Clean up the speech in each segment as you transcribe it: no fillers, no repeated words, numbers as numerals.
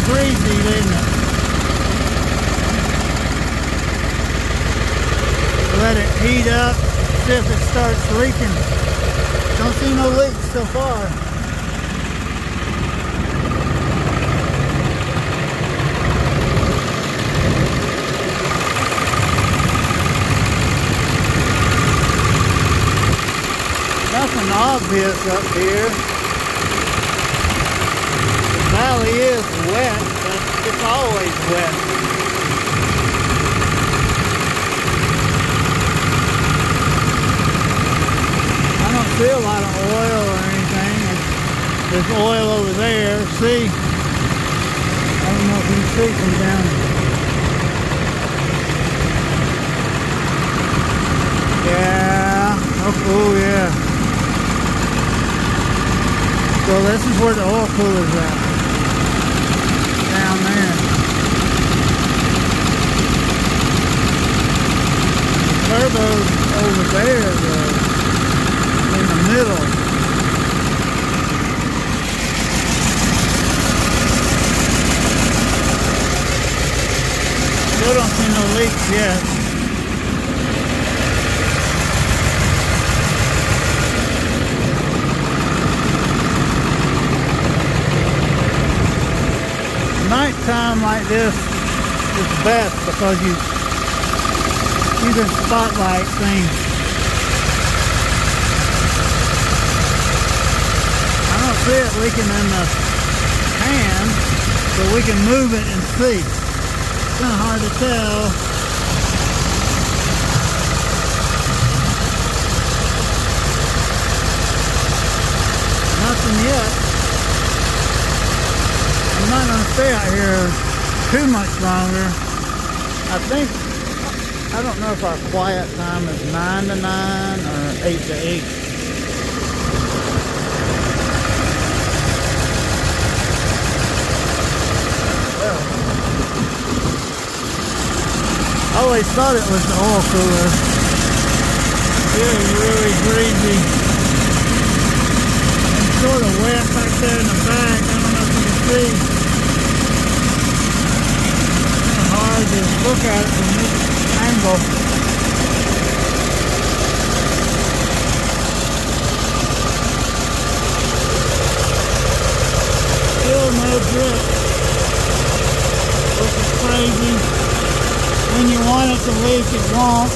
greasy, didn't it? Let it heat up, see if it starts leaking. Don't see no leaks so far. Nothing obvious up here. The valley is wet, but it's always wet. I don't see a lot of oil or anything. There's oil over there. See? I don't know if you can see from down here. Yeah. Oh yeah. So this is where the oil cooler's at. Down there. The turbo's over there though. In the middle. Still don't see no leaks yet. Nighttime like this is best because you can spotlight things. I don't see it leaking in the pan, but we can move it and see. It's kind of hard to tell. Nothing yet. I'm not going to stay out here too much longer. I don't know if our quiet time is 9 to 9 or 8 to 8. Well, I always thought it was the oil cooler. It is really greasy. And sort of wet back there in the back. I don't know if you can see. Hard to look at it from this angle. Still no drip, which is crazy. When you want it to leak, it won't.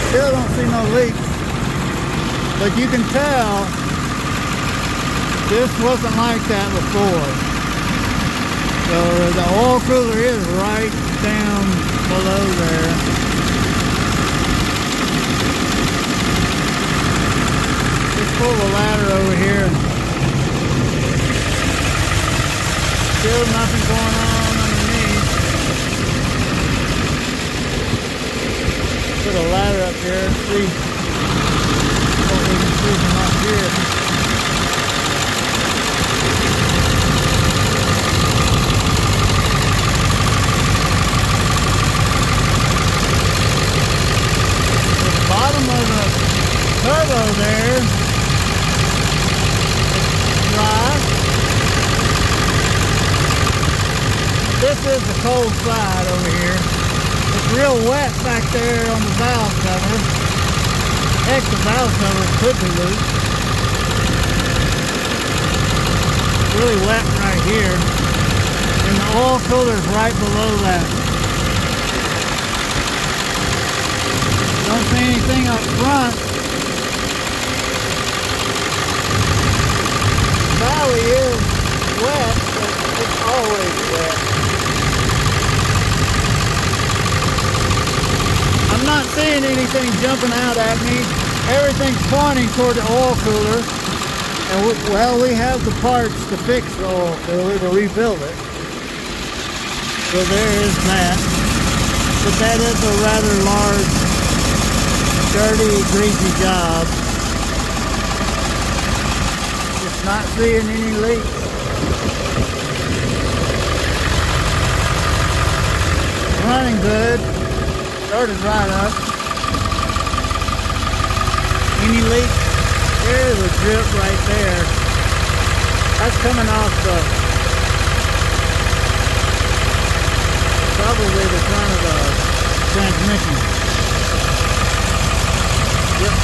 Still don't see no leaks, but you can tell this wasn't like that before. So the oil cooler is right down below there. Just pull the ladder over here. Still nothing going on underneath. Put a ladder up here and see what we can see from up here. At the bottom of the turbo there is dry. This is the cold side over here. It's real wet back there on the valve cover. Heck, the valve cover could be loose. It's really wet right here. And the oil cooler is right below that. Don't see anything up front. The valley is wet, but it's always wet. I'm not seeing anything jumping out at me. Everything's pointing toward the oil cooler. And we have the parts to fix the oil cooler, to rebuild it. So there is that. But that is a rather large, dirty, greasy job. Just not seeing any leaks. Running good. Started right up. Any leak? There's a drip right there. That's coming off probably the front of the transmission. Yep.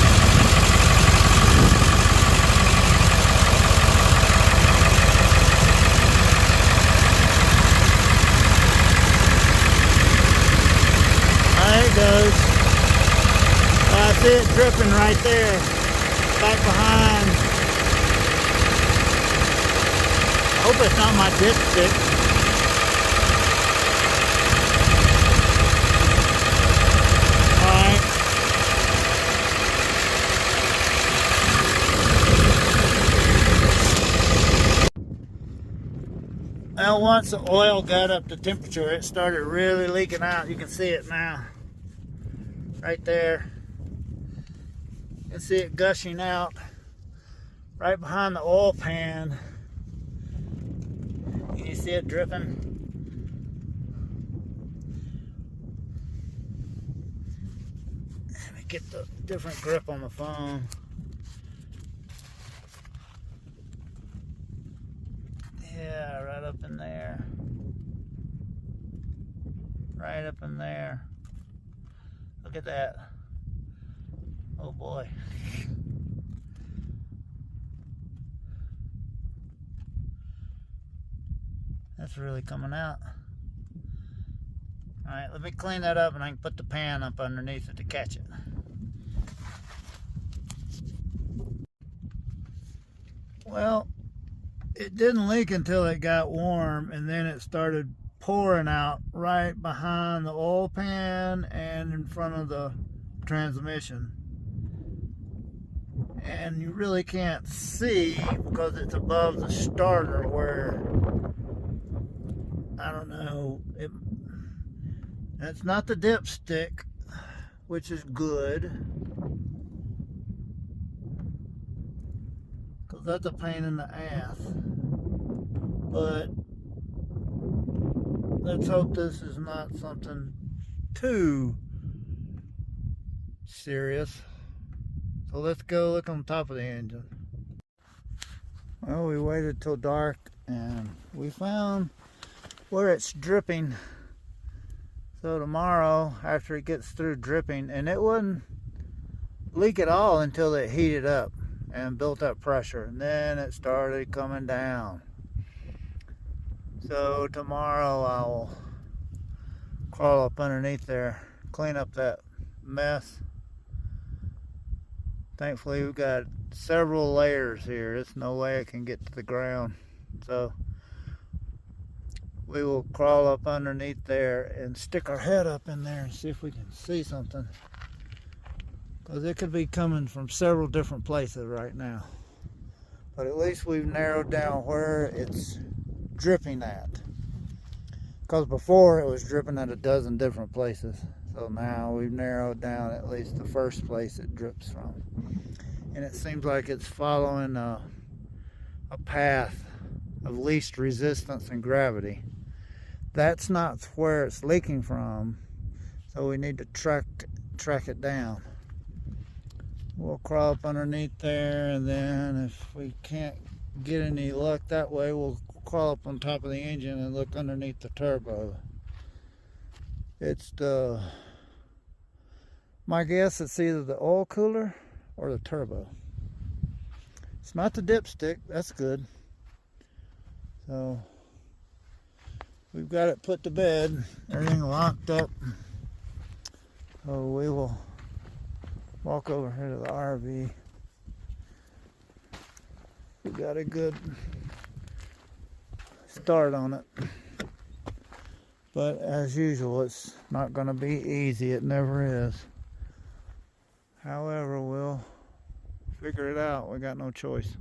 There it goes. I see it dripping right there, back behind. I hope it's not my dipstick. Well, once the oil got up to temperature, it started really leaking out. You can see it now. Right there. You can see it gushing out right behind the oil pan. Can you see it dripping? Let me get the different grip on the phone. Yeah, right up in there. Right up in there. Look at that. Oh boy. That's really coming out. Alright, let me clean that up and I can put the pan up underneath it to catch it. Well, it didn't leak until it got warm, and then it started pouring out right behind the oil pan and in front of the transmission. And you really can't see because it's above the starter where, I don't know, it's not the dipstick, which is good, because that's a pain in the ass. But let's hope this is not something too serious. So let's go look on top of the engine. Well, we waited till dark and we found where it's dripping. So tomorrow, after it gets through dripping, and it wouldn't leak at all until it heated up and built up pressure, and then it started coming down. So tomorrow I'll crawl up underneath there, clean up that mess. Thankfully we've got several layers here. There's no way it can get to the ground. So we will crawl up underneath there and stick our head up in there and see if we can see something. Because it could be coming from several different places right now. But at least we've narrowed down where it's dripping at. Because before it was dripping at a dozen different places. So now we've narrowed down at least the first place it drips from. And it seems like it's following a path of least resistance and gravity. That's not where it's leaking from. So we need to track it down. We'll crawl up underneath there, and then if we can't get any luck that way, we'll crawl up on top of the engine and look underneath the turbo. It's my guess it's either the oil cooler or the turbo. It's not the dipstick, that's good. So we've got it put to bed, everything locked up. So we will walk over here to the RV. We got a good start on it. But as usual, it's not going to be easy. It never is. However, we'll figure it out. We got no choice.